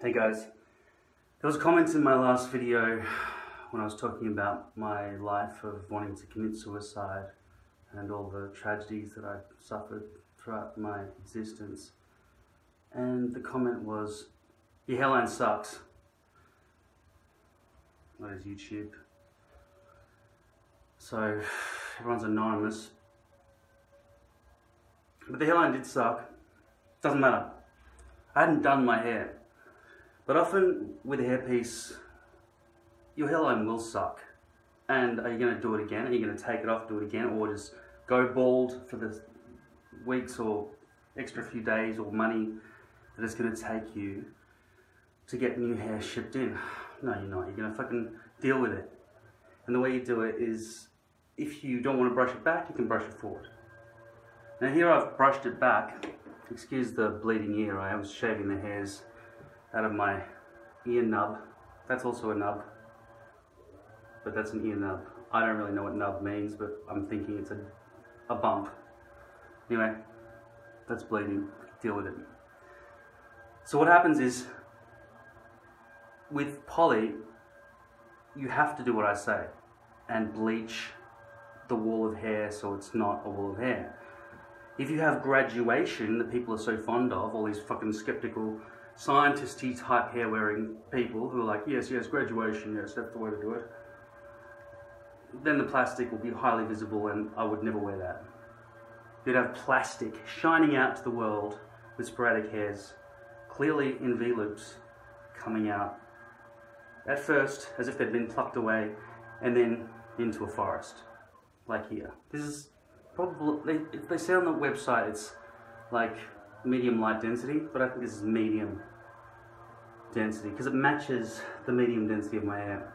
Hey guys, there was a comment in my last video when I was talking about my life of wanting to commit suicide and all the tragedies that I suffered throughout my existence, and the comment was, "Your hairline sucks." That is YouTube. So everyone's anonymous, but the hairline did suck. Doesn't matter. I hadn't done my hair. But often with a hairpiece, your hairline will suck. And are you going to do it again? Are you going to take it off, do it again, or just go bald for the weeks or extra few days or money that it's going to take you to get new hair shipped in? No, you're not. You're going to fucking deal with it. And the way you do it is, if you don't want to brush it back, you can brush it forward. Now here I've brushed it back. Excuse the bleeding ear, I was shaving the hairs out of my ear nub. That's also a nub, but that's an ear nub. I don't really know what nub means, but I'm thinking it's a bump. Anyway, that's bleeding, deal with it. So what happens is, with poly, you have to do what I say and bleach the wall of hair so it's not a wall of hair. If you have graduation that people are so fond of, all these fucking skeptical scientist-y type hair wearing people who are like, yes, graduation, yes, that's the way to do it, then the plastic will be highly visible and I would never wear that. You'd have plastic shining out to the world with sporadic hairs, clearly in V-loops, coming out at first as if they'd been plucked away and then into a forest, like here. This is probably, they say on the website it's like medium light density, but I think this is medium density because it matches the medium density of my hair.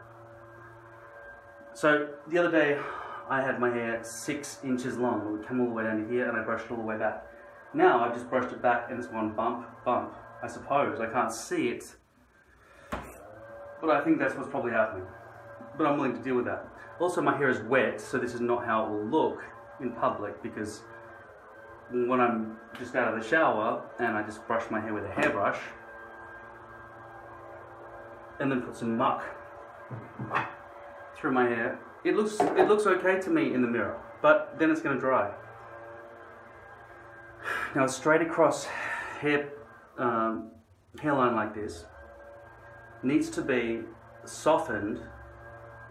So the other day I had my hair 6 inches long. It would come all the way down to here and I brushed it all the way back. Now I've just brushed it back and it's gone bump, bump. I suppose I can't see it, but I think that's what's probably happening. But I'm willing to deal with that. Also, my hair is wet, so this is not how it will look in public, because when I'm just out of the shower and I just brush my hair with a hairbrush and then put some muck through my hair, it looks okay to me in the mirror, but then it's going to dry. Now a straight across hairline like this needs to be softened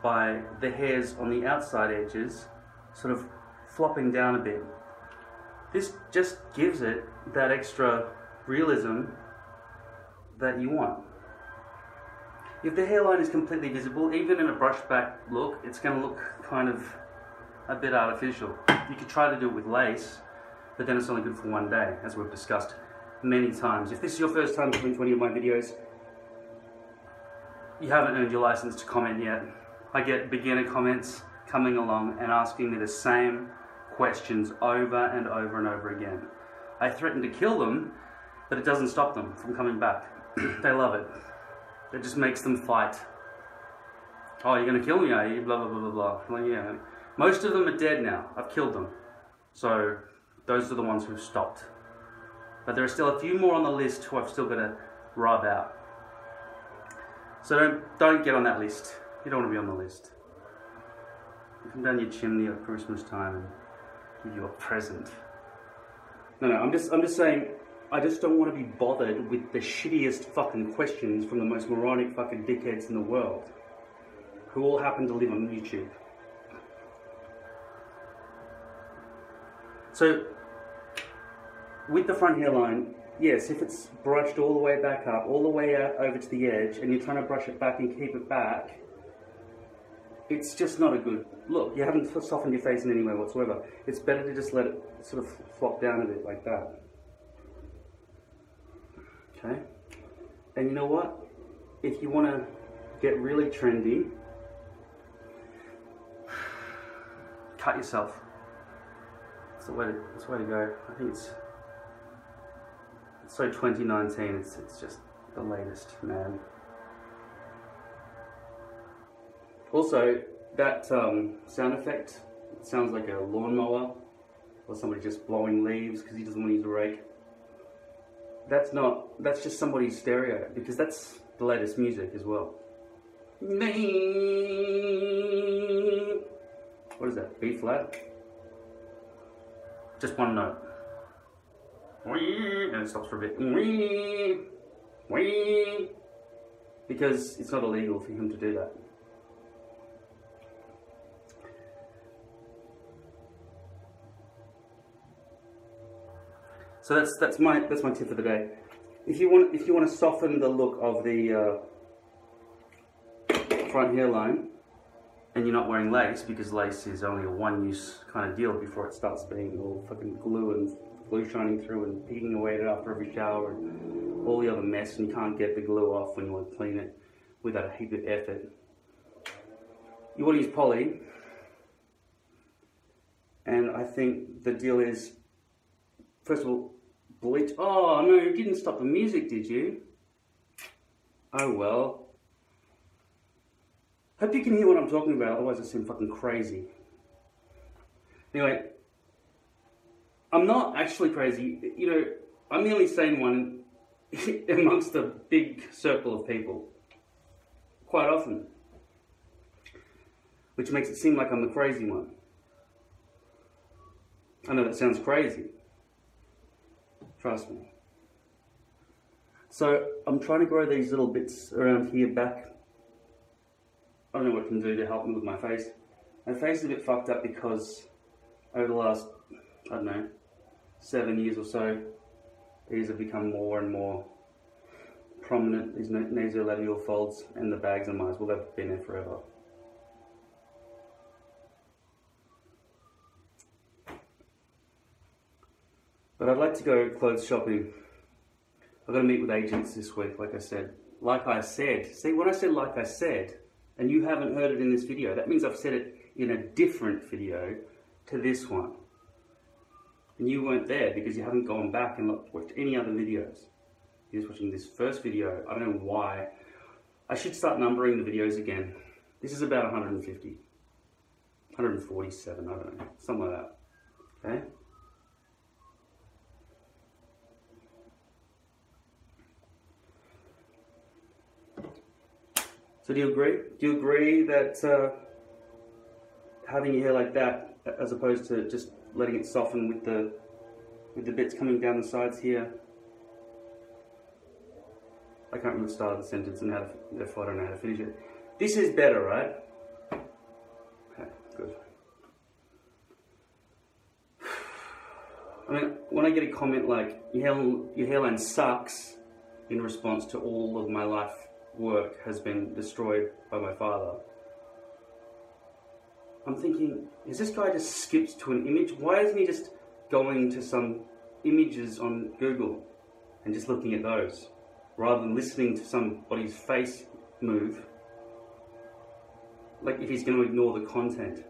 by the hairs on the outside edges sort of flopping down a bit. This just gives it that extra realism that you want. If the hairline is completely visible, even in a brush back look, it's going to look kind of a bit artificial. You could try to do it with lace, but then it's only good for one day, as we've discussed many times. If this is your first time coming to any of my videos, you haven't earned your license to comment yet. I get beginner comments coming along and asking me the same questions over and over and over again. I threaten to kill them, but it doesn't stop them from coming back. They love it. It just makes them fight. Oh, you're gonna kill me, are you? Blah, blah, blah, blah, blah. Well, yeah. Most of them are dead now. I've killed them. So those are the ones who've stopped. But there are still a few more on the list who I've still got to rub out. So don't get on that list. You don't want to be on the list. You come down your chimney at Christmas time and give you a present. No, I'm just saying, I just don't want to be bothered with the shittiest fucking questions from the most moronic fucking dickheads in the world, who all happen to live on YouTube. So, with the front hairline, yes, if it's brushed all the way back up, all the way out over to the edge, and you're trying to brush it back and keep it back, it's just not a good look. You haven't softened your face in any way whatsoever. It's better to just let it sort of flop down a bit like that. Okay? And you know what? If you want to get really trendy, cut yourself. That's the way to go. I think it's so 2019, it's just the latest, man. Also, that sound effect, it sounds like a lawnmower or somebody just blowing leaves because he doesn't want to use a rake. that's just somebody's stereo, because that's the latest music as well. What is that, B flat? Just one note. And it stops for a bit. Because it's not illegal for him to do that. So that's my tip for the day. If you want to soften the look of the front hairline, and you're not wearing lace, because lace is only a one-use kind of deal before it starts being all fucking glue shining through and peeking away at it after every shower and all the other mess, and you can't get the glue off when you want to clean it without a heap of effort. You want to use poly, and I think the deal is, first of all, bleach. Oh no, you didn't stop the music, did you? Oh well. Hope you can hear what I'm talking about, otherwise I seem fucking crazy. Anyway, I'm not actually crazy. You know, I'm the only sane one amongst a big circle of people, quite often, which makes it seem like I'm the crazy one. I know that sounds crazy. Trust me. So I'm trying to grow these little bits around here back. I don't know what it can do to help me with my face. My face is a bit fucked up because over the last, I don't know, 7 years or so, these have become more and more prominent, these nasolabial folds, and the bags on mine. Well, they've been there forever. But I'd like to go clothes shopping. I've got to meet with agents this week, like I said. Like I said. See, when I said like I said, and you haven't heard it in this video, that means I've said it in a different video to this one. And you weren't there because you haven't gone back and watched any other videos. You're just watching this first video. I don't know why. I should start numbering the videos again. This is about 150. 147, I don't know. Something like that. Okay? So do you agree? Do you agree that having your hair like that, as opposed to just letting it soften with the bits coming down the sides here? I can't remember the start of the sentence and therefore I don't know how to finish it. This is better, right? Okay, good. I mean, when I get a comment like, your hairline sucks, in response to all of my life work has been destroyed by my father, I'm thinking, is this guy just skipped to an image? Why isn't he just going to some images on Google and just looking at those, rather than listening to somebody's face move, like if he's going to ignore the content?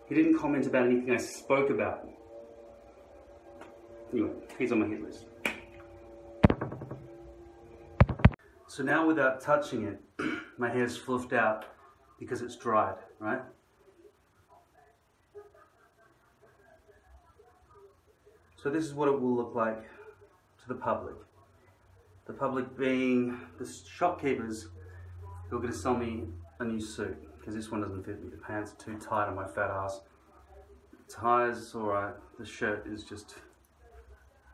He didn't comment about anything I spoke about. Anyway, he's on my hit list. So now, without touching it, my hair's fluffed out because it's dried, right? So this is what it will look like to the public. The public being the shopkeepers who are going to sell me a new suit, because this one doesn't fit me. The pants are too tight on my fat ass. The tie's alright, the shirt is just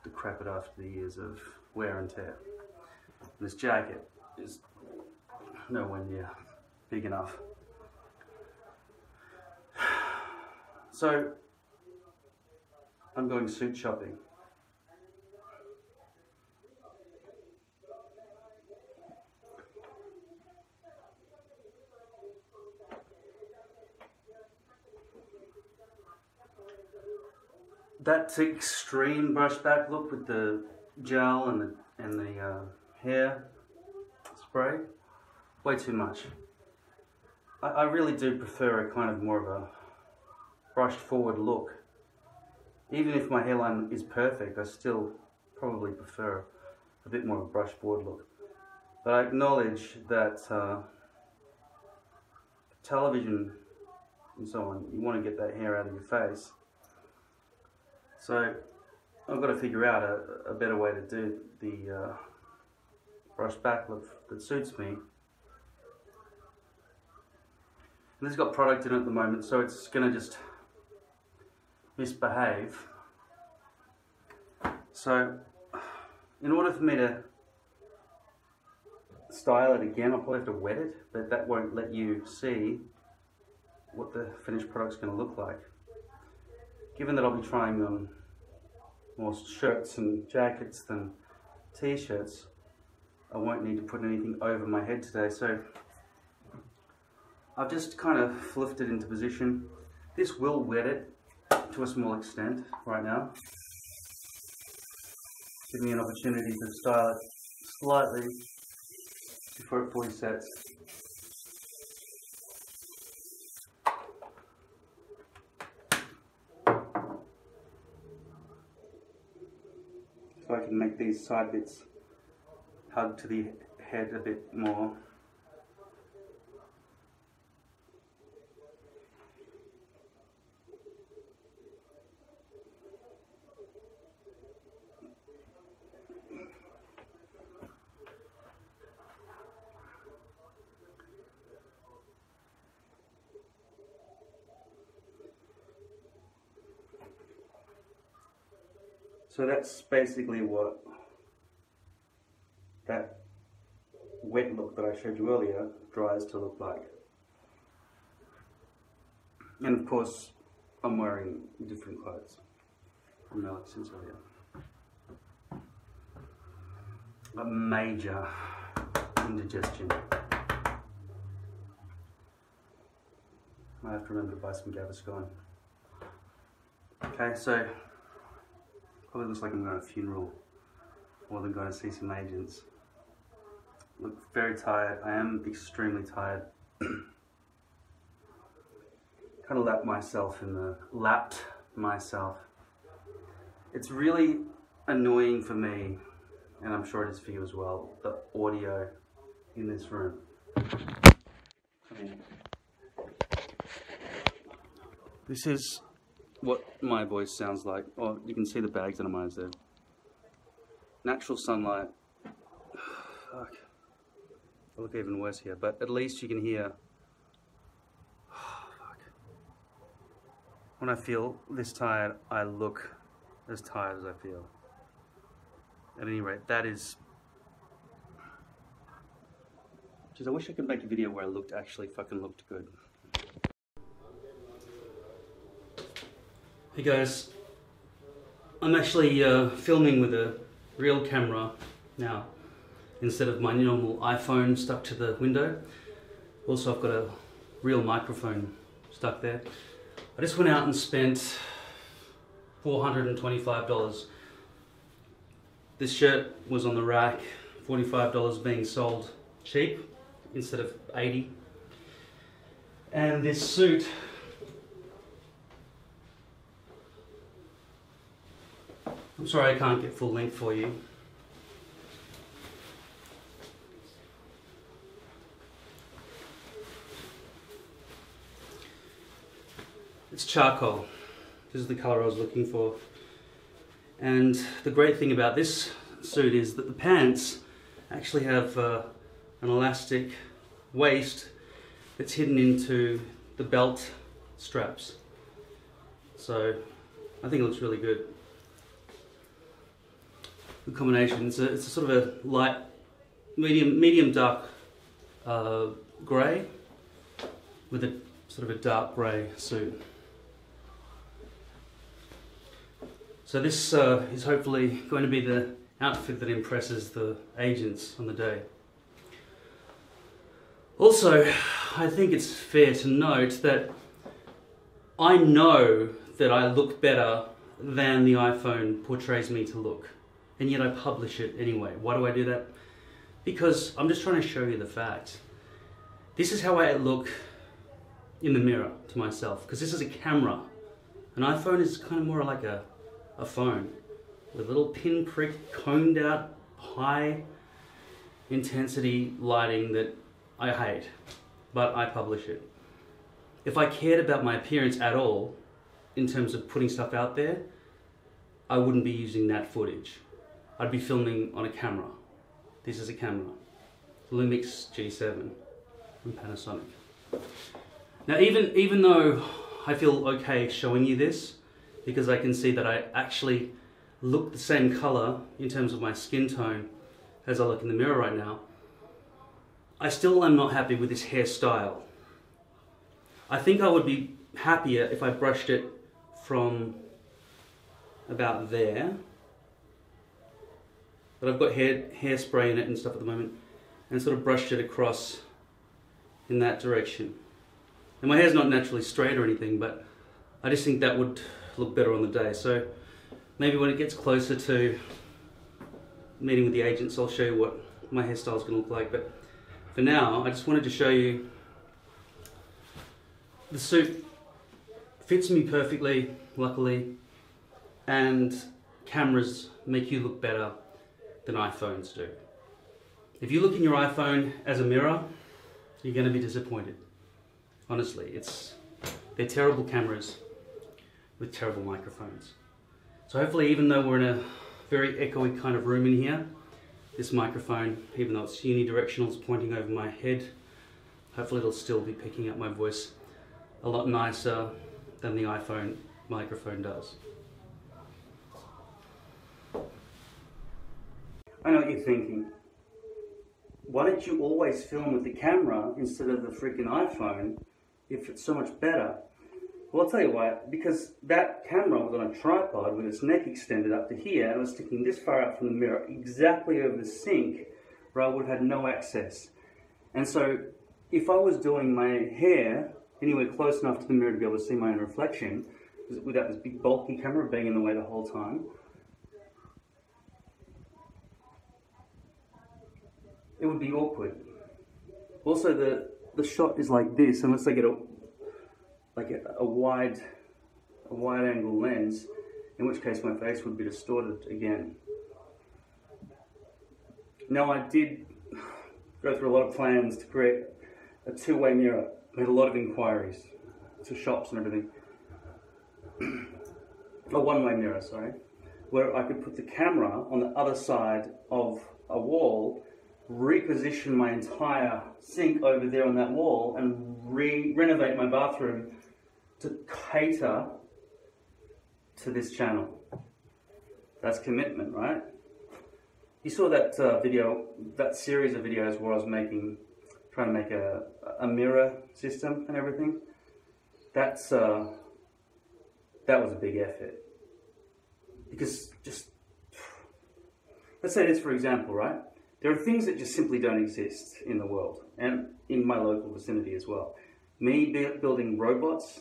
decrepit after the years of wear and tear. This jacket is nowhere near big enough. So I'm going suit shopping. That extreme brush back look with the gel and the hair spray, way too much. I really do prefer a kind of more of a brushed forward look. Even if my hairline is perfect, I still probably prefer a bit more of a brushed forward look. But I acknowledge that television and so on, you want to get that hair out of your face. So I've got to figure out a better way to do the brush back look that suits me. And this has got product in it at the moment, so it's going to just misbehave. So in order for me to style it again, I'll probably have to wet it, but that won't let you see what the finished product's going to look like. Given that I'll be trying on more shirts and jackets than t-shirts, I won't need to put anything over my head today, so I've just kind of flipped it into position. This will wet it to a small extent right now, give me an opportunity to style it slightly before it fully sets. So I can make these side bits hug to the head a bit more. So that's basically what that wet look that I showed you earlier dries to look like. And of course, I'm wearing different clothes from Alex since earlier. A major indigestion. I have to remember to buy some Gaviscon. Okay, so probably looks like I'm going to a funeral more than going to see some agents. Look very tired. I am extremely tired. Kind of lapped myself. It's really annoying for me, and I'm sure it is for you as well, the audio in this room. Come in. This is what my voice sounds like. Oh, you can see the bags under my eyes there. Natural sunlight. Fuck. I look even worse here, but at least you can hear. Fuck. When I feel this tired, I look as tired as I feel. At any rate, that is. Jeez, I wish I could make a video where I actually fucking looked good. Hey guys, I'm actually filming with a real camera now instead of my normal iPhone stuck to the window. Also, I've got a real microphone stuck there. I just went out and spent $425. This shirt was on the rack, $45 being sold cheap instead of $80. And this suit, I'm sorry I can't get full length for you. It's charcoal. This is the color I was looking for. And the great thing about this suit is that the pants actually have an elastic waist that's hidden into the belt straps. So I think it looks really good. The combination, it's a sort of a light, medium dark grey with a sort of a dark grey suit. So this is hopefully going to be the outfit that impresses the agents on the day. Also, I think it's fair to note that I know that I look better than the iPhone portrays me to look. And yet I publish it anyway. Why do I do that? Because I'm just trying to show you the fact. This is how I look in the mirror to myself, because this is a camera. An iPhone is kind of more like a phone with a little pinprick, coned out, high intensity lighting that I hate, but I publish it. If I cared about my appearance at all, in terms of putting stuff out there, I wouldn't be using that footage. I'd be filming on a camera. This is a camera, Lumix G7 from Panasonic. Now even though I feel okay showing you this, because I can see that I actually look the same color in terms of my skin tone as I look in the mirror right now, I still am not happy with this hairstyle. I think I would be happier if I brushed it from about there. But I've got hairspray in it and stuff at the moment, and sort of brushed it across in that direction. And my hair's not naturally straight or anything, but I just think that would look better on the day. So maybe when it gets closer to meeting with the agents, I'll show you what my hairstyle is going to look like. But for now, I just wanted to show you the suit fits me perfectly, luckily, and cameras make you look better than iPhones do. If you look in your iPhone as a mirror, you're going to be disappointed. Honestly, they're terrible cameras with terrible microphones. So hopefully, even though we're in a very echoey kind of room in here, this microphone, even though it's unidirectional, it's pointing over my head, hopefully it'll still be picking up my voice a lot nicer than the iPhone microphone does. I know what you're thinking. Why don't you always film with the camera instead of the freaking iPhone if it's so much better? Well, I'll tell you why. Because that camera was on a tripod with its neck extended up to here, and it was sticking this far out from the mirror, exactly over the sink, where I would have had no access. And so, if I was doing my hair anywhere close enough to the mirror to be able to see my own reflection, without this big bulky camera being in the way the whole time, it would be awkward. Also, the shot is like this, unless I get a wide angle lens, in which case my face would be distorted again. Now, I did go through a lot of plans to create a two-way mirror. I had a lot of inquiries to shops and everything. A one-way mirror, sorry, where I could put the camera on the other side of a wall, reposition my entire sink over there on that wall, and renovate my bathroom to cater to this channel. That's commitment, right? You saw that video, that series of videos where I was trying to make a mirror system and everything. That was a big effort. Because let's say this for example, right? There are things that just simply don't exist in the world, and in my local vicinity as well. Me building robots,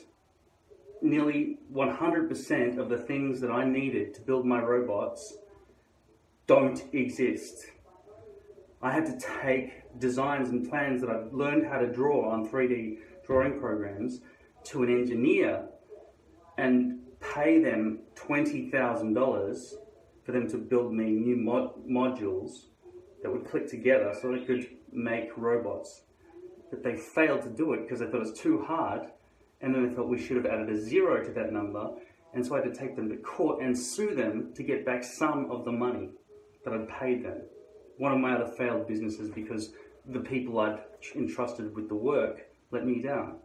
nearly 100% of the things that I needed to build my robots don't exist. I had to take designs and plans that I've learned how to draw on 3D drawing programs to an engineer and pay them $20,000 for them to build me new modules that would click together so I could make robots. But they failed to do it because they thought it was too hard, and then they thought we should have added a zero to that number, and so I had to take them to court and sue them to get back some of the money that I'd paid them. One of my other failed businesses because the people I'd entrusted with the work let me down.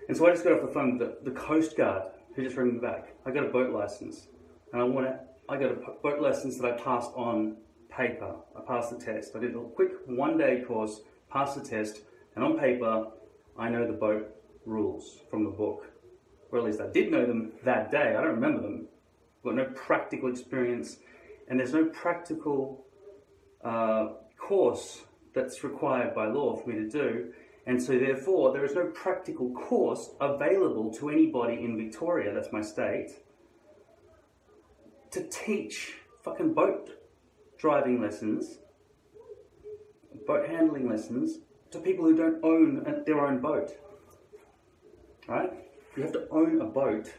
And so I just got off the phone with the Coast Guard, who just rang me back. I got a boat license, and I got a boat license that I passed on paper. I passed the test. I did a quick one-day course, passed the test, and on paper, I know the boat rules from the book. Or at least I did know them that day. I don't remember them. I've got no practical experience, and there's no practical course that's required by law for me to do. And so therefore, there is no practical course available to anybody in Victoria, that's my state, to teach fucking boat driving lessons, boat handling lessons, to people who don't own their own boat. Right? You have to own a boat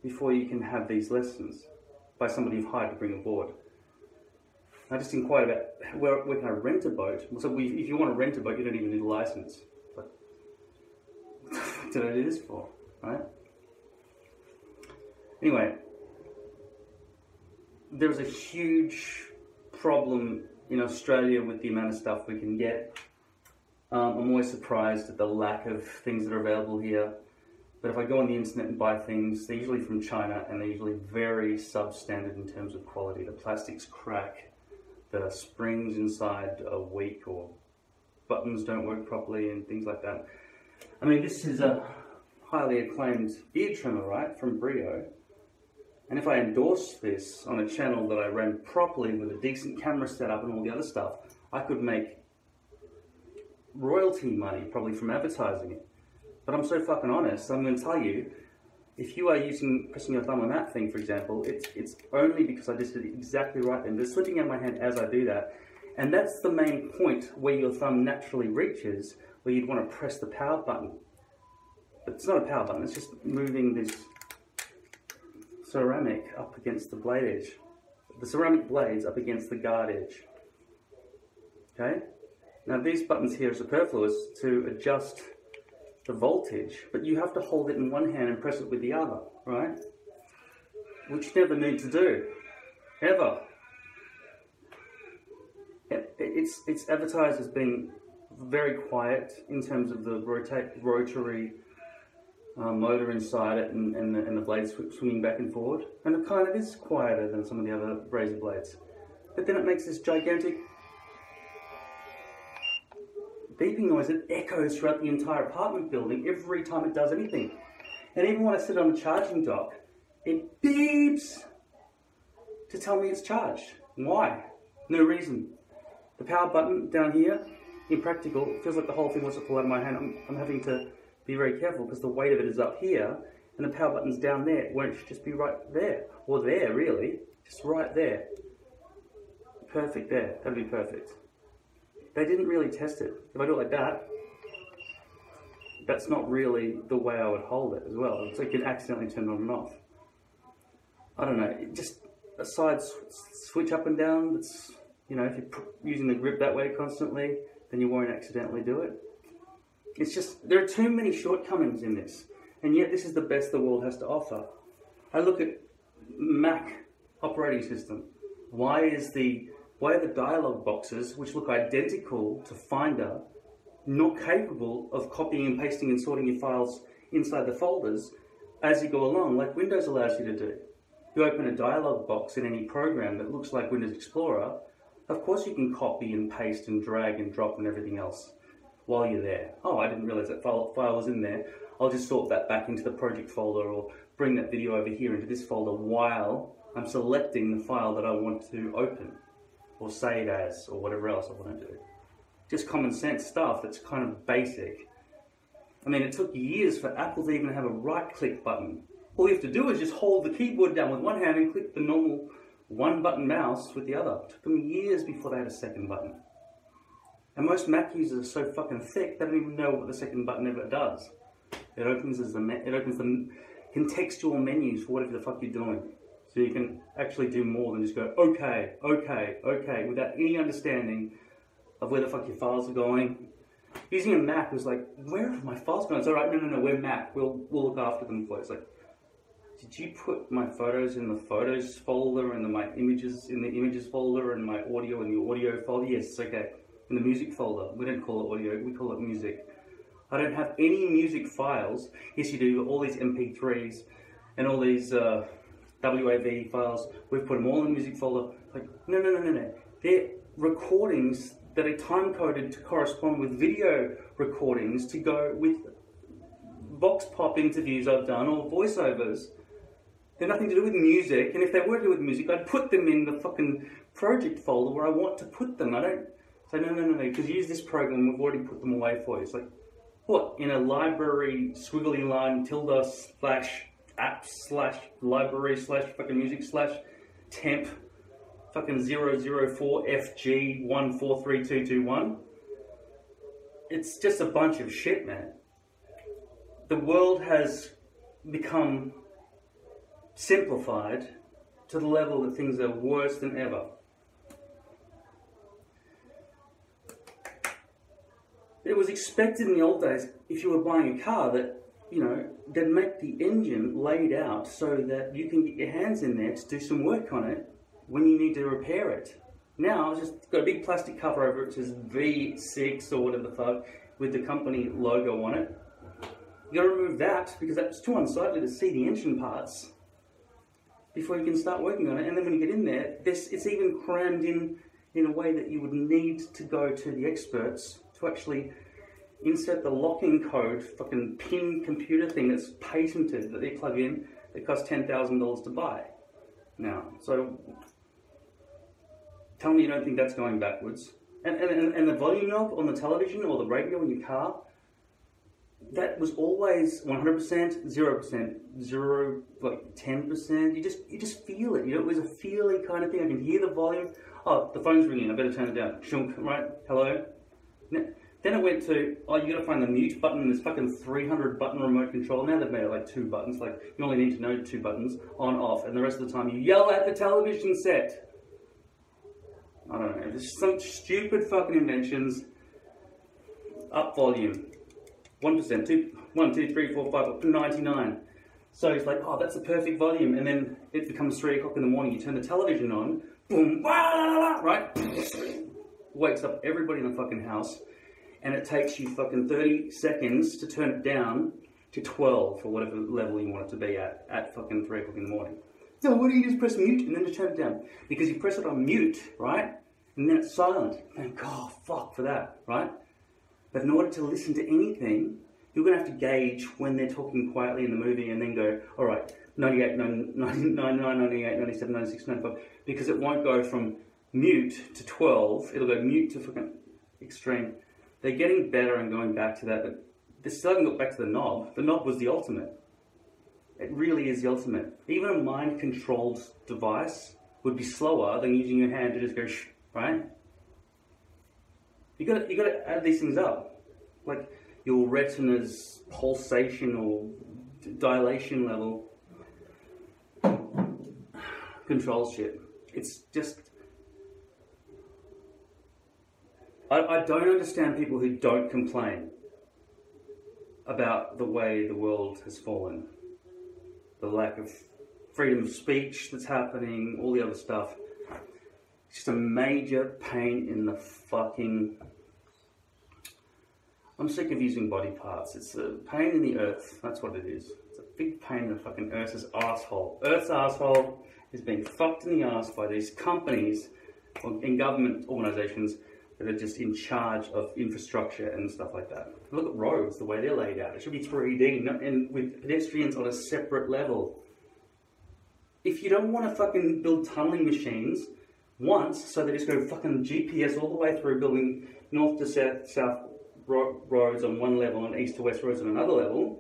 before you can have these lessons by somebody you've hired to bring aboard. I just inquired about where can I rent a boat. So if you want to rent a boat, you don't even need a license. But what the fuck did I do this for, right? Anyway, there's a huge problem in Australia with the amount of stuff we can get. I'm always surprised at the lack of things that are available here. But if I go on the internet and buy things, they're usually from China and they're usually very substandard in terms of quality. The plastics crack, the springs inside are weak, or buttons don't work properly and things like that. I mean, this is a highly acclaimed beard trimmer, right, from Brio. And if I endorse this on a channel that I ran properly with a decent camera setup and all the other stuff, I could make royalty money probably from advertising it. But I'm so fucking honest, I'm going to tell you, if you are pressing your thumb on that thing, for example, it's only because I just did it exactly right then. They're slipping out of my hand as I do that. And that's the main point where your thumb naturally reaches, where you'd want to press the power button. But it's not a power button, it's just moving this ceramic up against the blade edge. The ceramic blades up against the guard edge. Okay? Now these buttons here are superfluous to adjust the voltage, but you have to hold it in one hand and press it with the other, right? Which you never need to do, ever. It's advertised as being very quiet in terms of the rotary motor inside it and the blades swinging back and forward, and it kind of is quieter than some of the other razor blades. But then it makes this gigantic beeping noise that echoes throughout the entire apartment building every time it does anything. And even when I sit on the charging dock, it beeps to tell me it's charged. Why? No reason. The power button down here, impractical. It feels like the whole thing wants to fall out of my hand. I'm having to be very careful because the weight of it is up here and the power button's down there. It won't just be right there. Or there, really. Just right there. Perfect there. That'd be perfect. They didn't really test it. If I do it like that, that's not really the way I would hold it as well. It's like you can accidentally turn it on and off. I don't know, just a side switch up and down, that's, you know, if you're using the grip that way constantly, then you won't accidentally do it. It's just, there are too many shortcomings in this, and yet this is the best the world has to offer. I look at Mac operating system. Why are the dialog boxes, which look identical to Finder, not capable of copying and pasting and sorting your files inside the folders as you go along, like Windows allows you to do? You open a dialog box in any program that looks like Windows Explorer, of course you can copy and paste and drag and drop and everything else while you're there. Oh, I didn't realize that file was in there. I'll just sort that back into the project folder or bring that video over here into this folder while I'm selecting the file that I want to open or save as, or whatever else I want to do. Just common sense stuff that's kind of basic. I mean, it took years for Apple to even have a right-click button. All you have to do is just hold the keyboard down with one hand and click the normal one-button mouse with the other. It took them years before they had a second button. And most Mac users are so fucking thick, they don't even know what the second button ever does. It opens the contextual menus for whatever the fuck you're doing. So you can actually do more than just go, okay, okay, okay, without any understanding of where the fuck your files are going. Using a Mac was like, where are my files going? It's all right, no, we're Mac. We'll look after them for you. It's like, did you put my photos in the photos folder and my images in the images folder and my audio in the audio folder? Yes, okay. In the music folder. We don't call it audio, we call it music. I don't have any music files. Yes, you do, all these MP3s and all these WAV files. We've put them all in the music folder. Like, no. They're recordings that are time-coded to correspond with video recordings to go with vox pop interviews I've done or voiceovers. They're nothing to do with music, and if they were to do with music, I'd put them in the fucking project folder where I want to put them. I don't say, no, because use this program, we've already put them away for you. It's like, what, in a library, squiggly line, tilde slash app slash library slash fucking music slash temp fucking 004 FG 143221? It's just a bunch of shit, man. The world has become simplified to the level that things are worse than ever. It was expected in the old days, if you were buying a car, that you know, they'd make the engine laid out so that you can get your hands in there to do some work on it when you need to repair it. Now, it's just got a big plastic cover over it, which is V6 or whatever the fuck, with the company logo on it. You gotta remove that, because that's too unsightly to see the engine parts before you can start working on it. And then when you get in there, it's even crammed in a way that you would need to go to the experts to actually insert the locking code, fucking pin computer thing that's patented that they plug in, that costs $10,000 to buy. Now, so tell me you don't think that's going backwards. And the volume knob on the television or the radio in your car, that was always 100%, 0%, 0, like 10%. You just feel it. You know, it was a feely kind of thing. I can hear the volume. Oh, the phone's ringing. I better turn it down. Shunk, right? Hello. Then it went to, oh, you gotta find the mute button in this fucking 300 button remote control. Now they've made it like 2 buttons. Like, you only need to know 2 buttons, on, off, and the rest of the time you yell at the television set. I don't know. There's some stupid fucking inventions. Up volume. 1%, 2, 1, 2, 3, 4, 5, up to 99. So it's like, oh, that's the perfect volume. And then it becomes 3 o'clock in the morning. You turn the television on, boom, right? Wakes up everybody in the fucking house. And it takes you fucking 30 seconds to turn it down to 12 or whatever level you want it to be at fucking 3 o'clock in the morning. So why do you just press mute and then just turn it down? Because you press it on mute, right? And then it's silent. Thank God, fuck for that, right? But in order to listen to anything, you're going to have to gauge when they're talking quietly in the movie and then go, all right, 98, 99, 98, 97, 96, 95, because it won't go from mute to 12. It'll go mute to fucking extreme. They're getting better and going back to that, but they still haven't got back to the knob. The knob was the ultimate. It really is the ultimate. Even a mind-controlled device would be slower than using your hand to just go shh, right? You gotta add these things up, like your retina's pulsation or dilation level controls shit. It's just, I don't understand people who don't complain about the way the world has fallen, the lack of freedom of speech that's happening, all the other stuff. It's just a major pain in the fucking... I'm sick of using body parts. It's a pain in the earth. That's what it is. It's a big pain in the fucking Earth's asshole. Earth's asshole is being fucked in the ass by these companies and government organisations that are just in charge of infrastructure and stuff like that. Look at roads, the way they're laid out. It should be 3D and with pedestrians on a separate level. If you don't want to fucking build tunnelling machines once, so they just go fucking GPS all the way through, building north to south roads on one level and east to west roads on another level,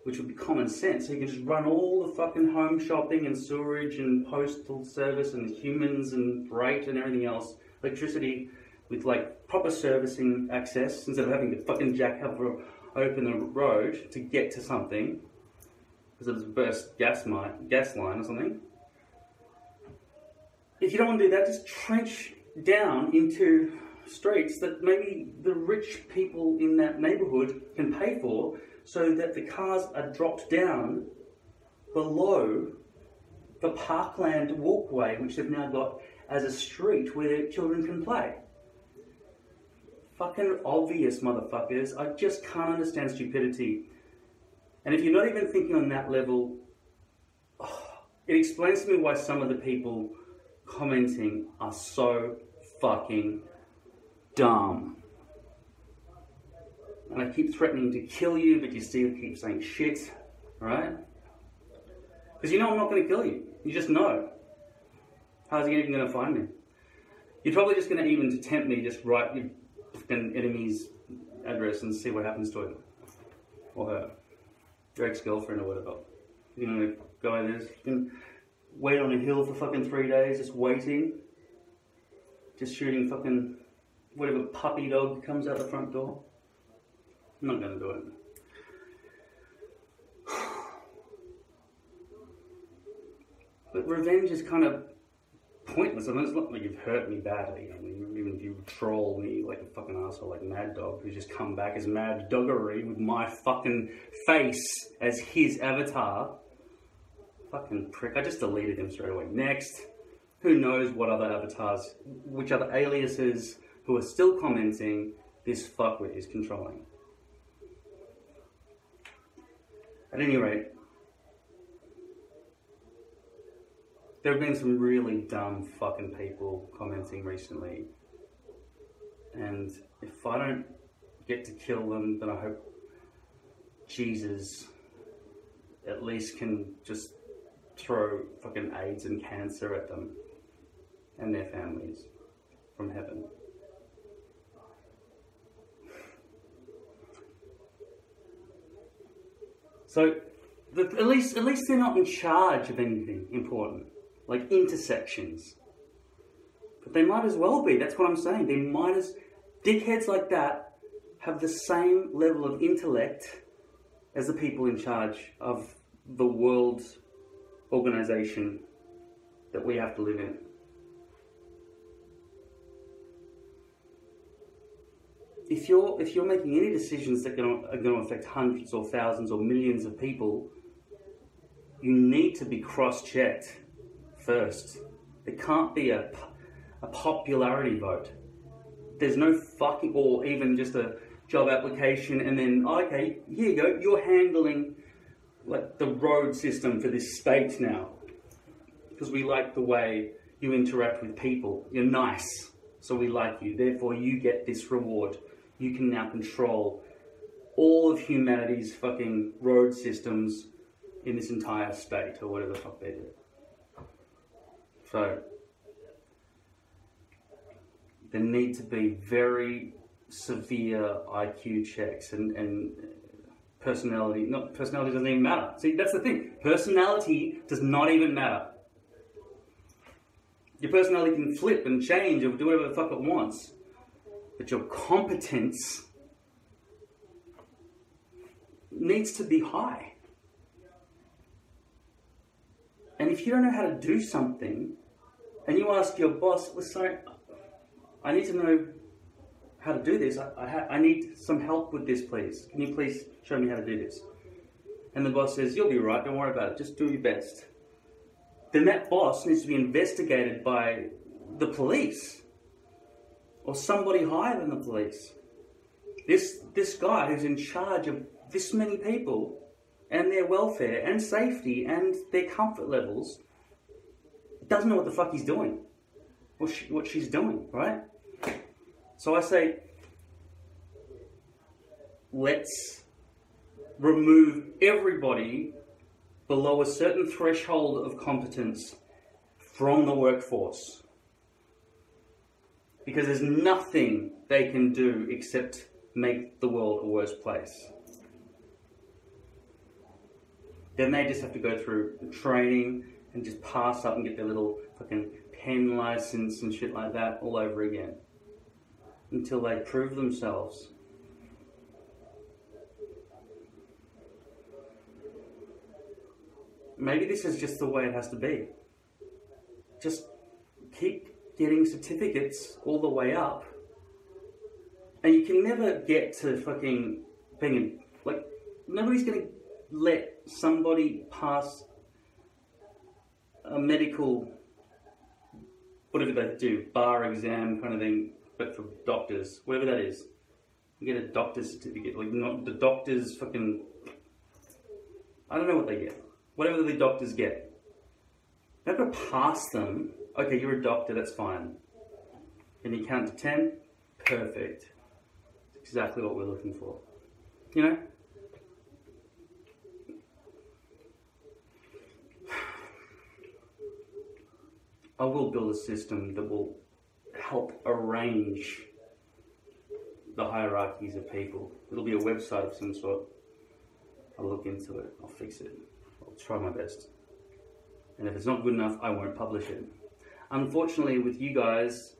which would be common sense. So you can just run all the fucking home shopping and sewerage and postal service and humans and freight and everything else, electricity, with like proper servicing access, instead of having to fucking jack up or open the road to get to something because it's a burst gas line or something. If you don't want to do that, just trench down into streets that maybe the rich people in that neighbourhood can pay for, so that the cars are dropped down below the parkland walkway, which they've now got as a street where their children can play. Fucking obvious, motherfuckers. I just can't understand stupidity. And if you're not even thinking on that level, it explains to me why some of the people commenting are so fucking dumb. And I keep threatening to kill you, but you still keep saying shit, right? Because you know I'm not going to kill you. You just know. How's he even going to find me? You're probably just going to even to tempt me, just write your fucking enemy's address and see what happens to him. Or her. Your ex-girlfriend or whatever. You know, the guy there's can wait on a hill for fucking 3 days, just waiting. Just shooting fucking whatever puppy dog comes out the front door. I'm not going to do it. But revenge is kind of pointless. I mean, it's not like you've hurt me badly. I mean, even if you troll me like a fucking asshole like Mad Dog, who's just come back as Mad Doggery with my fucking face as his avatar. Fucking prick. I just deleted him straight away. Next. Who knows what other avatars, which other aliases who are still commenting, this fuckwit is controlling. At any rate, there have been some really dumb fucking people commenting recently, and if I don't get to kill them, then I hope Jesus at least can just throw fucking AIDS and cancer at them and their families from heaven. So at least they're not in charge of anything important, like intersections. But they might as well be. That's what I'm saying. They might as dickheads like that have the same level of intellect as the people in charge of the world organization that we have to live in. If you're making any decisions that are going to affect hundreds or thousands or millions of people, you need to be cross-checked first. It can't be a popularity vote. There's no fucking, or even just a job application and then, okay, here you go, you're handling like the road system for this state now. Because we like the way you interact with people. You're nice, so we like you. Therefore, you get this reward. You can now control all of humanity's fucking road systems in this entire state, or whatever the fuck they do. So, there need to be very severe IQ checks and personality doesn't even matter. See, that's the thing. Personality does not even matter. Your personality can flip and change or do whatever the fuck it wants. But your competence needs to be high. And if you don't know how to do something, and you ask your boss, well, sorry, I need to know how to do this. I need some help with this, please. Can you please show me how to do this? And the boss says, you'll be right, don't worry about it, just do your best. Then that boss needs to be investigated by the police. Or somebody higher than the police. This guy who's in charge of this many people and their welfare and safety and their comfort levels doesn't know what the fuck he's doing. What she's doing, right? So I say, let's remove everybody below a certain threshold of competence from the workforce. Because there's nothing they can do except make the world a worse place. Then they just have to go through training and just pass up and get their little fucking pen license and shit like that all over again. Until they prove themselves. Maybe this is just the way it has to be. Just keep getting certificates all the way up, and you can never get to fucking being like, nobody's gonna let somebody pass a medical, whatever they do, bar exam kind of thing, but for doctors, whatever that is. You get a doctor's certificate, like not the doctors fucking, I don't know what they get, whatever the doctors get. They're not gonna pass them. Okay, you're a doctor, that's fine. Can you count to 10? Perfect. That's exactly what we're looking for. You know? I will build a system that will help arrange the hierarchies of people. It'll be a website of some sort. I'll look into it. I'll fix it. I'll try my best. And if it's not good enough, I won't publish it. Unfortunately, with you guys,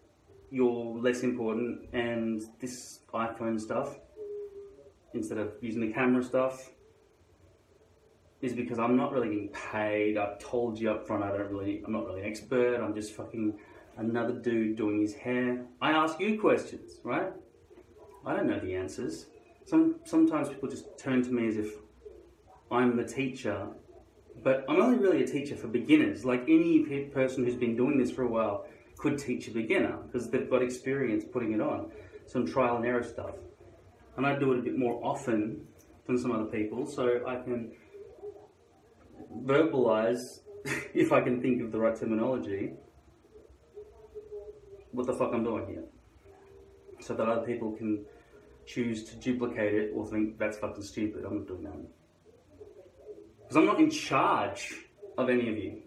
you're less important, and this iPhone stuff, instead of using the camera stuff, is because I'm not really getting paid. I've told you up front, I'm not really an expert. I'm just fucking another dude doing his hair. I ask you questions, right? I don't know the answers. Sometimes people just turn to me as if I'm the teacher, but I'm only really a teacher for beginners. Like any person who's been doing this for a while could teach a beginner because they've got experience putting it on, some trial and error stuff. And I do it a bit more often than some other people, so I can verbalize, if I can think of the right terminology, what the fuck I'm doing here, so that other people can choose to duplicate it or think that's fucking stupid, I'm not doing that. Because I'm not in charge of any of you,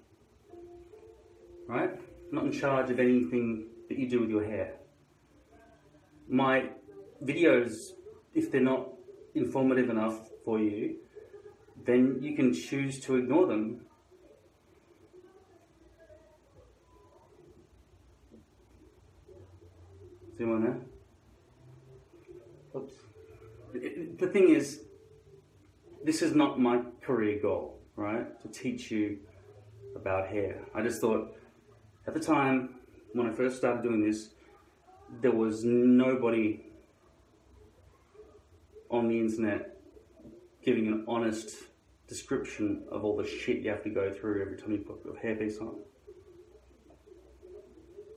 right? I'm not in charge of anything that you do with your hair. My videos, if they're not informative enough for you, then you can choose to ignore them. See one there? Oops. The thing is, this is not my career goal, right? To teach you about hair. I just thought, at the time, when I first started doing this, there was nobody on the internet giving an honest description of all the shit you have to go through every time you put a hairpiece on.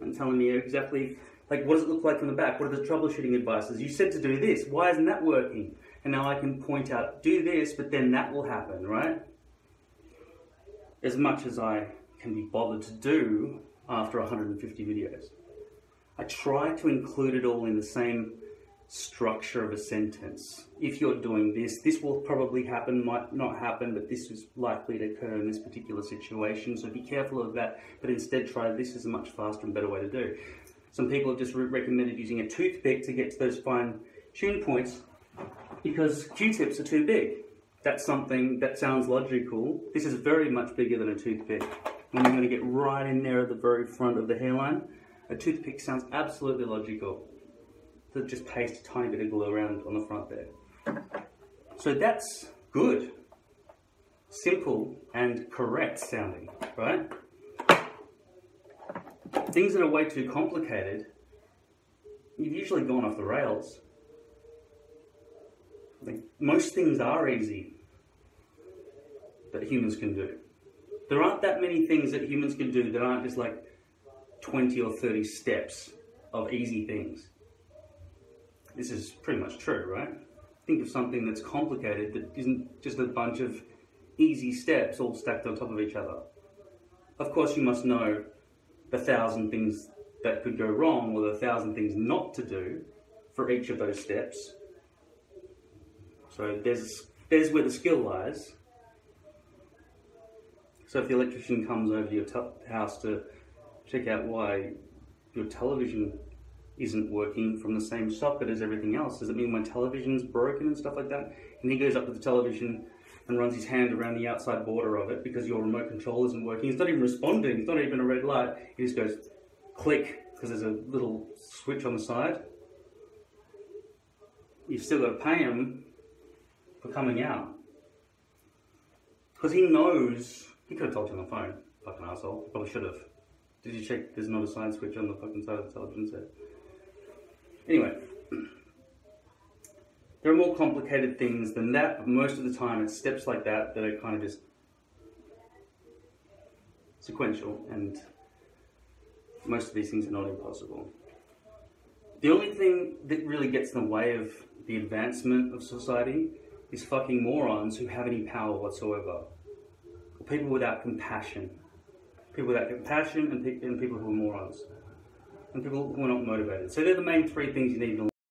And telling me exactly, like, what does it look like from the back? What are the troubleshooting advices? You said to do this, why isn't that working? And now I can point out, do this, but then that will happen, right? As much as I can be bothered to do after 150 videos. I try to include it all in the same structure of a sentence. If you're doing this, this will probably happen, might not happen, but this is likely to occur in this particular situation, so be careful of that, but instead try this is a much faster and better way to do. Some people have just recommended using a toothpick to get to those fine tune points because Q-tips are too big. That's something that sounds logical. This is very much bigger than a toothpick. When you're going to get right in there at the very front of the hairline, a toothpick sounds absolutely logical. To just paste a tiny bit of glue around on the front there. So that's good. Simple and correct sounding, right? Things that are way too complicated, you've usually gone off the rails. Like, most things are easy that humans can do. There aren't that many things that humans can do that aren't just like 20 or 30 steps of easy things. This is pretty much true, right? Think of something that's complicated that isn't just a bunch of easy steps all stacked on top of each other. Of course, you must know the 1,000 things that could go wrong or the 1,000 things not to do for each of those steps. So there's where the skill lies. So if the electrician comes over to your house to check out why your television isn't working from the same socket as everything else, does it mean my television's broken and stuff like that? And he goes up to the television and runs his hand around the outside border of it because your remote control isn't working. It's not even responding. It's not even a red light. He just goes click because there's a little switch on the side. You've still got to pay him for coming out because he knows. He could have told you on the phone, fucking asshole. Probably should have. Did you check there's not a side switch on the fucking side of the television set? Anyway, there are more complicated things than that, but most of the time it's steps like that that are kind of just sequential, and most of these things are not impossible. The only thing that really gets in the way of the advancement of society is fucking morons who have any power whatsoever. Or people without compassion. People without compassion and people who are morons. And people who are not motivated. So they're the main three things you need to